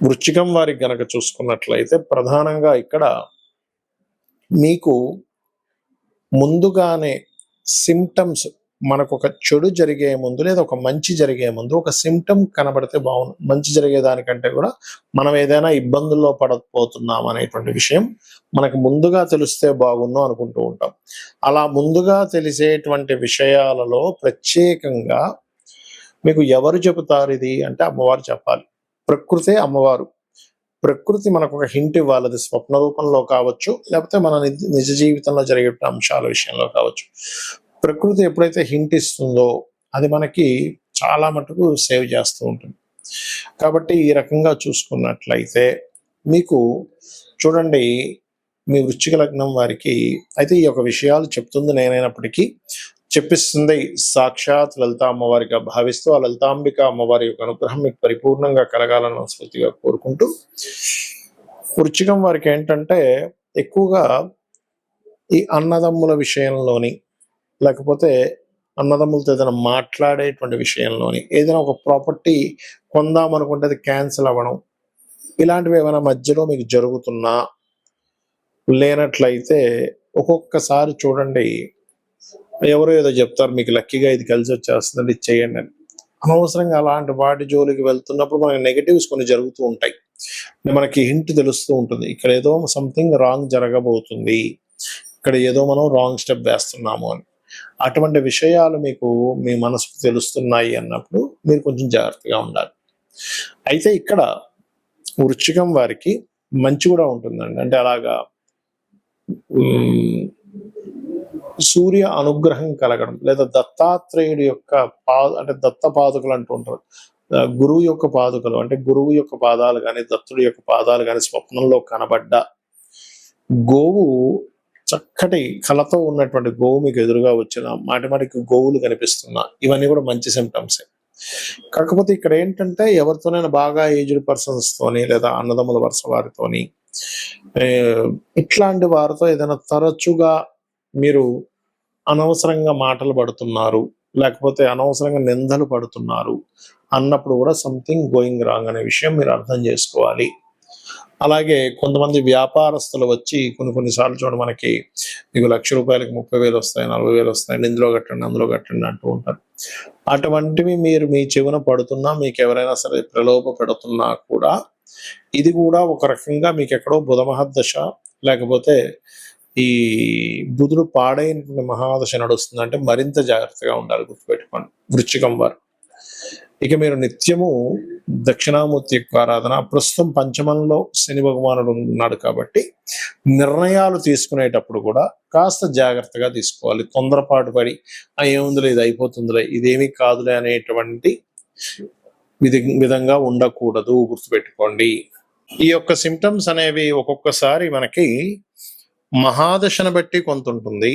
వృశ్చికం వారికి గనక చూసుకున్నట్లయితే ప్రధానంగా ఇక్కడ మీకు ముందుగానే సిమ్టమ్స్, మనకు ఒక చెడు జరిగే ముందు లేదా ఒక మంచి జరిగే ముందు ఒక సిమ్టమ్ కనబడితే బాగుంది. మంచి జరిగేదానికంటే కూడా మనం ఏదైనా ఇబ్బందుల్లో పడకపోతున్నాం అనేటువంటి విషయం మనకు ముందుగా తెలిస్తే బాగుండు అనుకుంటూ ఉంటాం. అలా ముందుగా తెలిసేటువంటి విషయాలలో ప్రత్యేకంగా మీకు ఎవరు చెబుతారు ఇది అంటే అమ్మవారు చెప్పాలి. ప్రకృతే అమ్మవారు. ప్రకృతి మనకు ఒక హింట్ ఇవ్వాలి. అది స్వప్న రూపంలో కావచ్చు, లేకపోతే మన నిజ జీవితంలో జరిగే అంశాల విషయంలో కావచ్చు. ప్రకృతి ఎప్పుడైతే హింట్ ఇస్తుందో అది మనకి చాలా మటుకు సేవ్ చేస్తూ ఉంటుంది. కాబట్టి ఈ రకంగా చూసుకున్నట్లయితే మీకు చూడండి, మీ వృశ్చిక లగ్నం వారికి అయితే ఈ యొక్క విషయాలు చెప్తుంది నేనైనప్పటికీ చెప్పిస్తుంది సాక్షాత్ లలిత అమ్మవారిగా భావిస్తూ ఆ లలితాంబిక అమ్మవారి యొక్క అనుగ్రహం మీకు పరిపూర్ణంగా కలగాలని స్ఫూర్తిగా కోరుకుంటూ, వృశ్చికం వారికి ఏంటంటే ఎక్కువగా ఈ అన్నదమ్ముల విషయంలోని, లేకపోతే అన్నదమ్ములతో ఏదైనా మాట్లాడేటువంటి విషయంలోని, ఏదైనా ఒక ప్రాపర్టీ కొందామనుకుంటే అది క్యాన్సిల్ అవ్వడం, ఇలాంటివి ఏమైనా మధ్యలో మీకు జరుగుతున్నా లేనట్లయితే ఒక్కొక్కసారి చూడండి, ఎవరో ఏదో చెప్తారు మీకు లక్కీగా ఇది కలిసి వచ్చేస్తుందండి, ఇది చేయండి అని. అనవసరంగా అలాంటి వాటి జోలికి వెళ్తున్నప్పుడు మనకి నెగటివ్స్ కొన్ని జరుగుతూ ఉంటాయి. మనకి హింట్ తెలుస్తూ ఉంటుంది, ఇక్కడ ఏదో సంథింగ్ రాంగ్ జరగబోతుంది, ఇక్కడ ఏదో మనం రాంగ్ స్టెప్ వేస్తున్నాము అని. అటువంటి విషయాలు మీకు మీ మనసుకు తెలుస్తున్నాయి అన్నప్పుడు మీరు కొంచెం జాగ్రత్తగా ఉండాలి. అయితే ఇక్కడ వృశ్చికం వారికి మంచి కూడా ఉంటుందండి. అంటే అలాగా సూర్య అనుగ్రహం కలగడం, లేదా దత్తాత్రేయుడి యొక్క అంటే దత్త పాదుకలు అంటూ ఉంటారు. గురువు యొక్క పాదుకలు అంటే గురువు యొక్క పాదాలు కానీ దత్తుడి యొక్క పాదాలు కానీ స్వప్నంలో కనబడ్డ, గోవు చక్కటి కళతో ఉన్నటువంటి గోవు మీకు ఎదురుగా వచ్చిన, మాటిమాటికి గోవులు కనిపిస్తున్నా, ఇవన్నీ కూడా మంచి సిమ్టమ్సే. కాకపోతే ఇక్కడ ఏంటంటే ఎవరితోనైనా బాగా ఏజ్డ్ పర్సన్స్ తోని లేదా అన్నదమ్ముల వరుస వారితోని, ఇట్లాంటి వారితో ఏదైనా తరచుగా మీరు అనవసరంగా మాటలు పడుతున్నారు, లేకపోతే అనవసరంగా నిందలు పడుతున్నారు అన్నప్పుడు కూడా సంథింగ్ గోయింగ్ రాంగ్ అనే విషయం మీరు అర్థం చేసుకోవాలి. అలాగే కొంతమంది వ్యాపారస్తులు వచ్చి కొన్నిసార్లు చూడండి, మనకి మీకు ₹1,00,000 30,000 వస్తాయి, 40,000 వస్తాయి, ఇందులో కట్టండి అందులో కట్టండి అంటూ ఉంటారు. అటువంటివి మీరు మీ చెవున పడుతున్నా, మీకు ఎవరైనా సరే ప్రలోభ పెడుతున్నా కూడా ఇది కూడా ఒక రకంగా మీకు ఎక్కడో బుధ మహర్దశ, లేకపోతే ఈ బుధుడు పాడైన మహాదశ నడుస్తుంది. అంటే మరింత జాగ్రత్తగా ఉండాలి, గుర్తుపెట్టుకోండి వృశ్చికం వారు. ఇక మీరు నిత్యము దక్షిణామూర్తి యొక్క ఆరాధన, ప్రస్తుతం పంచమంలో శని భగవానుడు ఉన్నాడు కాబట్టి నిర్ణయాలు తీసుకునేటప్పుడు కూడా కాస్త జాగ్రత్తగా తీసుకోవాలి. తొందరపాటు పడి ఏముందిలే ఇది అయిపోతుందిలే ఇదేమీ కాదులే అనేటువంటి విధంగా ఉండకూడదు, గుర్తుపెట్టుకోండి. ఈ యొక్క సిమ్టమ్స్ అనేవి ఒక్కొక్కసారి మనకి మహాదశను బట్టి కొంత ఉంటుంది.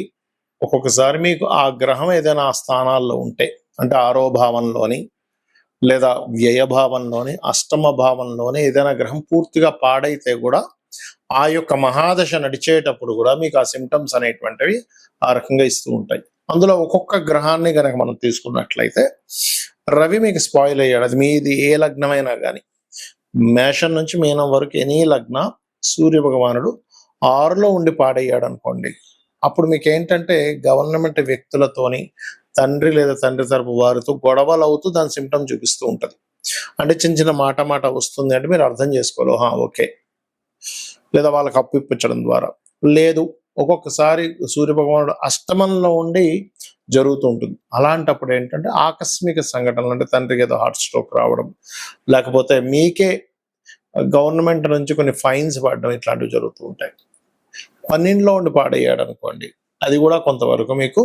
ఒక్కొక్కసారి మీకు ఆ గ్రహం ఏదైనా ఆ స్థానాల్లో ఉంటే, అంటే ఆరో భావంలోని లేదా వ్యయభావంలోని అష్టమ భావంలోని ఏదైనా గ్రహం పూర్తిగా పాడైతే కూడా ఆ యొక్క మహాదశ నడిచేటప్పుడు కూడా మీకు ఆ సిమ్టమ్స్ అనేటువంటివి ఆ రకంగా ఇస్తూ ఉంటాయి. అందులో ఒక్కొక్క గ్రహాన్ని కనుక మనం తీసుకున్నట్లయితే రవి మీకు స్పాయిల్ అయ్యాడు. అది మీది ఏ లగ్నమైనా కానీ, మేషం నుంచి మీనం వరకు ఎనీ లగ్న సూర్య భగవానుడు 6లో ఉండి పాడయ్యాడు అనుకోండి, అప్పుడు మీకు ఏంటంటే గవర్నమెంట్ వ్యక్తులతోని, తండ్రి లేదా తండ్రి తరపు వారితో గొడవలు అవుతూ దాని సిమ్టమ్ చూపిస్తూ ఉంటుంది. అంటే చిన్న చిన్న మాట వస్తుంది అంటే మీరు అర్థం చేసుకోవాలి, ఓకే. లేదా వాళ్ళకి అప్పు ఇప్పించడం ద్వారా, లేదు ఒక్కొక్కసారి సూర్య భగవానుడు అష్టమంలో ఉండి జరుగుతూ ఉంటుంది. అలాంటప్పుడు ఏంటంటే ఆకస్మిక సంఘటనలు, అంటే తండ్రికి ఏదో హార్ట్ స్ట్రోక్ రావడం, లేకపోతే మీకే గవర్నమెంట్ నుంచి కొన్ని ఫైన్స్ పడడం, ఇట్లాంటివి జరుగుతూ ఉంటాయి. 12లో ఉండి పాడయ్యాడు అనుకోండి, అది కూడా కొంతవరకు మీకు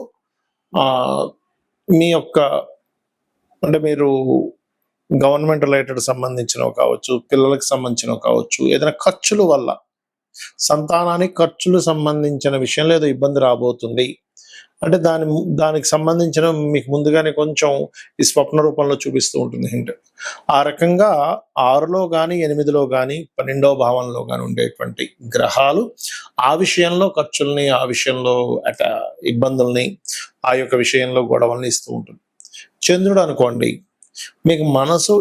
మీ యొక్క అంటే మీరు గవర్నమెంట్ రిలేటెడ్ సంబంధించినవి కావచ్చు, పిల్లలకు సంబంధించినవి కావచ్చు, ఏదైనా ఖర్చుల వల్ల సంతానానికి ఖర్చులు సంబంధించిన విషయంలో ఏదో ఇబ్బంది రాబోతుంది అంటే దానికి సంబంధించిన మీకు ముందుగానే కొంచెం ఈ స్వప్న రూపంలో చూపిస్తూ ఉంటుంది హింట్. ఆ రకంగా 6లో కానీ 8లో కానీ 12వ భావంలో కానీ ఉండేటువంటి గ్రహాలు ఆ విషయంలో ఖర్చుల్ని, ఆ విషయంలో ఇబ్బందుల్ని, ఆ యొక్క విషయంలో గొడవల్ని ఇస్తూ ఉంటుంది. చంద్రుడు అనుకోండి, మీకు మనసు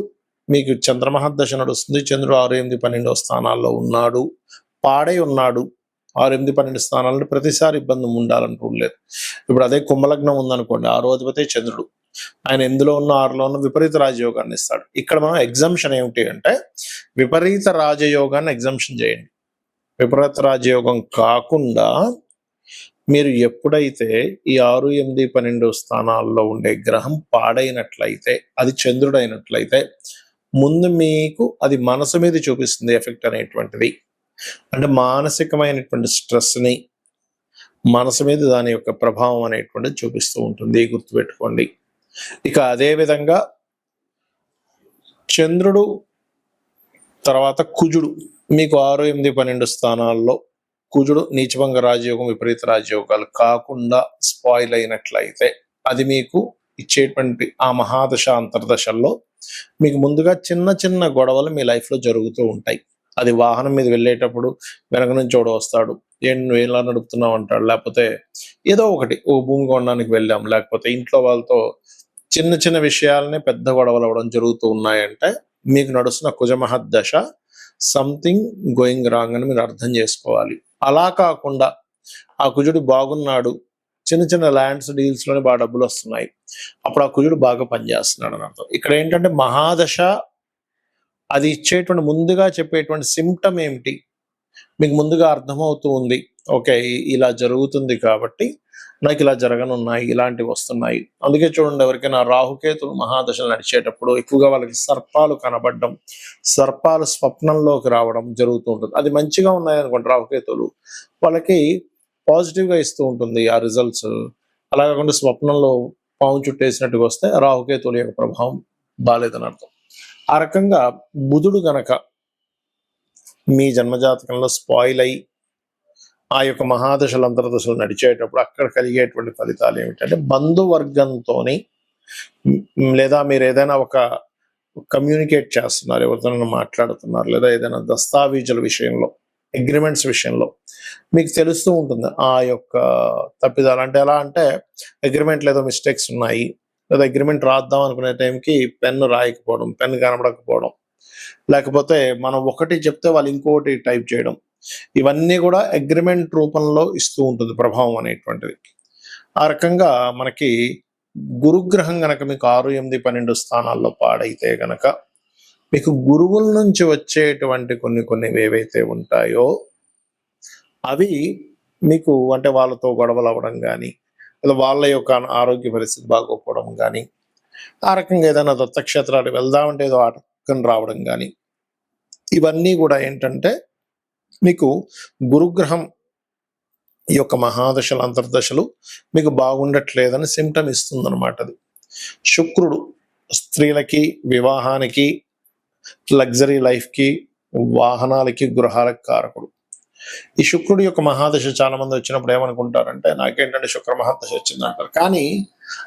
మీకు చంద్రమహర్దశ నడుస్తుంది. చంద్రుడు 6, 8, 12 స్థానాల్లో ఉన్నాడు, పాడై ఉన్నాడు. 6, 8, 12 స్థానాల్లో ప్రతిసారి ఇబ్బంది ఉండాలని రూల్ లేదు. ఇప్పుడు అదే కుంభలగ్నం ఉందనుకోండి, 6వ అధిపతి చంద్రుడు, ఆయన ఎందులో ఉన్న 6లో ఉన్న విపరీత రాజయోగాన్ని ఇస్తాడు. ఇక్కడ మనం ఎగ్జంప్షన్ ఏమిటి అంటే విపరీత రాజయోగాన్ని ఎగ్జంప్షన్ చేయండి. విపరీత రాజయోగం కాకుండా మీరు ఎప్పుడైతే ఈ 6, 8, 12 స్థానాల్లో ఉండే గ్రహం పాడైనట్లయితే, అది చంద్రుడు అయినట్లయితే, ముందు మీకు అది మనసు మీద చూపిస్తుంది ఎఫెక్ట్ అనేటువంటిది. అంటే మానసికమైనటువంటి స్ట్రెస్ని, మనసు మీద దాని యొక్క ప్రభావం అనేటువంటిది చూపిస్తూ ఉంటుంది, గుర్తుపెట్టుకోండి. ఇక అదే విధంగా చంద్రుడు తర్వాత కుజుడు మీకు 6, 8, 12 స్థానాల్లో కుజుడు నీచభంగ రాజయోగం, విపరీత రాజయోగాలు కాకుండా స్పాయిల్ అయినట్లయితే, అది మీకు ఇచ్చేటువంటి ఆ మహాదశ అంతర్దశల్లో మీకు ముందుగా చిన్న చిన్న గొడవలు మీ లైఫ్లో జరుగుతూ ఉంటాయి. అది వాహనం మీద వెళ్ళేటప్పుడు వెనక నుంచి ఒకడు వస్తాడు, ఏం నువ్వు ఎలా నడుపుతున్నావు అంటాడు, లేకపోతే ఏదో ఒకటి ఓ భూమి కొనడానికి వెళ్ళాం, లేకపోతే ఇంట్లో వాళ్ళతో చిన్న చిన్న విషయాలనే పెద్ద గొడవలు అవ్వడం జరుగుతూ ఉన్నాయంటే మీకు నడుస్తున్న కుజమహర్దశ సంథింగ్ గోయింగ్ రాంగ్ అని మీరు అర్థం చేసుకోవాలి. అలా కాకుండా ఆ కుజుడు బాగున్నాడు, చిన్న చిన్న ల్యాండ్స్ డీల్స్లోనే బాగా డబ్బులు వస్తున్నాయి, అప్పుడు ఆ కుజుడు బాగా పనిచేస్తున్నాడు అని అర్థం. ఇక్కడ ఏంటంటే మహాదశ అది ఇచ్చేటువంటి ముందుగా చెప్పేటువంటి సిమ్టమ్ ఏమిటి మీకు ముందుగా అర్థమవుతూ ఉంది. ఓకే, ఇలా జరుగుతుంది కాబట్టి నాకు ఇలా జరగనున్నాయి, ఇలాంటివి వస్తున్నాయి. అందుకే చూడండి, ఎవరికైనా రాహుకేతులు మహాదశలు నడిచేటప్పుడు ఎక్కువగా వాళ్ళకి సర్పాలు కనబడడం, సర్పాలు స్వప్నంలోకి రావడం జరుగుతూ ఉంటుంది. అది మంచిగా ఉన్నాయనుకోండి రాహుకేతులు, వాళ్ళకి పాజిటివ్గా ఇస్తూ ఉంటుంది ఆ రిజల్ట్స్. అలా కాకుండా స్వప్నంలో పాము చుట్టేసినట్టుగా వస్తే రాహుకేతుల యొక్క ప్రభావం బాలేదని అర్థం. ఆ రకంగా బుధుడు గనక మీ జన్మజాతకంలో స్పాయిల్ అయి ఆ యొక్క మహాదశలు అంతర్దశలు నడిచేటప్పుడు అక్కడ కలిగేటువంటి ఫలితాలు ఏమిటంటే బంధువర్గంతో లేదా మీరు ఏదైనా ఒక కమ్యూనికేట్ చేస్తున్నారు, ఎవరితోనైనా మాట్లాడుతున్నారు, లేదా ఏదైనా దస్తావేజుల విషయంలో, అగ్రిమెంట్స్ విషయంలో మీకు తెలుస్తూ ఉంటుంది ఆ యొక్క తప్పిదాలు. అంటే ఎలా అంటే అగ్రిమెంట్లో ఏదో మిస్టేక్స్ ఉన్నాయి, లేదా అగ్రిమెంట్ రాద్దాం అనుకునే టైంకి పెన్ను రాయకపోవడం, పెన్ను కనబడకపోవడం, లేకపోతే మనం ఒకటి చెప్తే వాళ్ళు ఇంకోటి టైప్ చేయడం, ఇవన్నీ కూడా అగ్రిమెంట్ రూపంలో ఇస్తూ ఉంటుంది ప్రభావం అనేటువంటిది. ఆ రకంగా మనకి గురుగ్రహం గనక మీకు 6, 8, 12 స్థానాల్లో పాడైతే గనక మీకు గురువుల నుంచి వచ్చేటువంటి కొన్ని ఏవైతే ఉంటాయో అవి మీకు అంటే వాళ్ళతో గొడవలు అవ్వడం కానీ, లేదా వాళ్ళ యొక్క ఆరోగ్య పరిస్థితి బాగోకపోవడం కానీ, ఆ రకంగా ఏదైనా దత్తక్షేత్రాలు వెళ్దామంటే ఏదో ఆటంకం రావడం కానీ, ఇవన్నీ కూడా ఏంటంటే మీకు గురుగ్రహం ఈ యొక్క మహాదశలు అంతర్దశలు మీకు బాగుండట్లేదని సిమ్టమ్ ఇస్తుంది అనమాట. అది శుక్రుడు స్త్రీలకి, వివాహానికి, లగ్జరీ లైఫ్కి, వాహనాలకి, గృహాలకు కారకుడు. ఈ శుక్రుడి యొక్క మహాదశ చాలా మంది వచ్చినప్పుడు ఏమనుకుంటారంటే నాకేంటంటే శుక్ర మహాదశ వచ్చిందంటారు. కానీ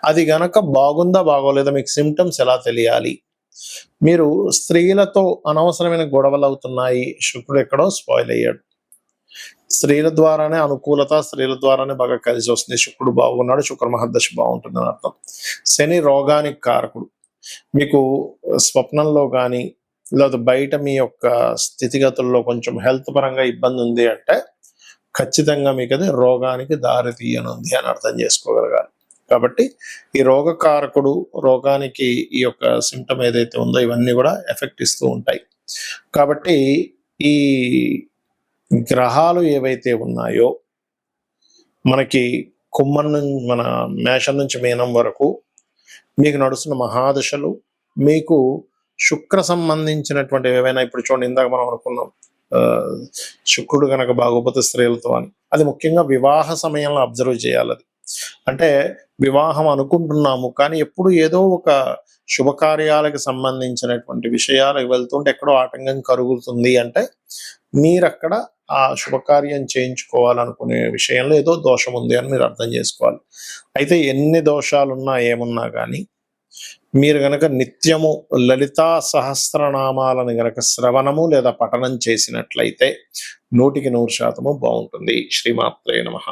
అది గనక బాగుందా బాగోలేదా మీకు సిమ్టమ్స్ ఎలా తెలియాలి? మీరు స్త్రీలతో అనవసరమైన గొడవలు అవుతున్నాయి, శుక్రుడు ఎక్కడో స్పాయిల్ అయ్యాడు, స్త్రీల ద్వారానే అనుకూలత, స్త్రీల ద్వారానే బాగా కలిసి వస్తుంది, శుక్రుడు బాగున్నాడు, శుక్ర మహర్దశ బాగుంటుందని అర్థం. శని రోగానికి కారకుడు, మీకు స్వప్నంలో కానీ లేదా బయట మీ యొక్క స్థితిగతుల్లో కొంచెం హెల్త్ పరంగా ఇబ్బంది ఉంది అంటే ఖచ్చితంగా మీకు అది రోగానికి దారి తీయనుంది అని అర్థం చేసుకోగలగాలి. కాబట్టి ఈ రోగకారకుడు, రోగానికి ఈ యొక్క సిమ్టమ్ ఏదైతే ఉందో ఇవన్నీ కూడా ఎఫెక్ట్ ఇస్తూ ఉంటాయి. కాబట్టి ఈ గ్రహాలు ఏవైతే ఉన్నాయో మనకి మన మేషం నుంచి మీనం వరకు మీకు నడుస్తున్న మహాదశలు మీకు శుక్ర సంబంధించినటువంటి ఏవైనా, ఇప్పుడు చూడండి ఇందాక మనం అనుకున్నాం శుక్రుడు కనుక బాగోపోతే స్త్రీలతో అని, అది ముఖ్యంగా వివాహ సమయంలో అబ్జర్వ్ చేయాలి. అది అంటే వివాహం అనుకుంటున్నాము కానీ ఎప్పుడు ఏదో ఒక శుభకార్యాలకు సంబంధించినటువంటి విషయాలు వెళ్తుంటే ఎక్కడో ఆటంకం కలుగుతుంది అంటే మీరు అక్కడ ఆ శుభకార్యం చేయించుకోవాలనుకునే విషయంలో ఏదో దోషం ఉంది అని మీరు అర్థం చేసుకోవాలి. అయితే ఎన్ని దోషాలున్నా ఏమున్నా కానీ మీరు గనక నిత్యము లలితా సహస్రనామాలను గనక శ్రవణము లేదా పఠనం చేసినట్లయితే 100% బాగుంటుంది. శ్రీమాత్రే నమః.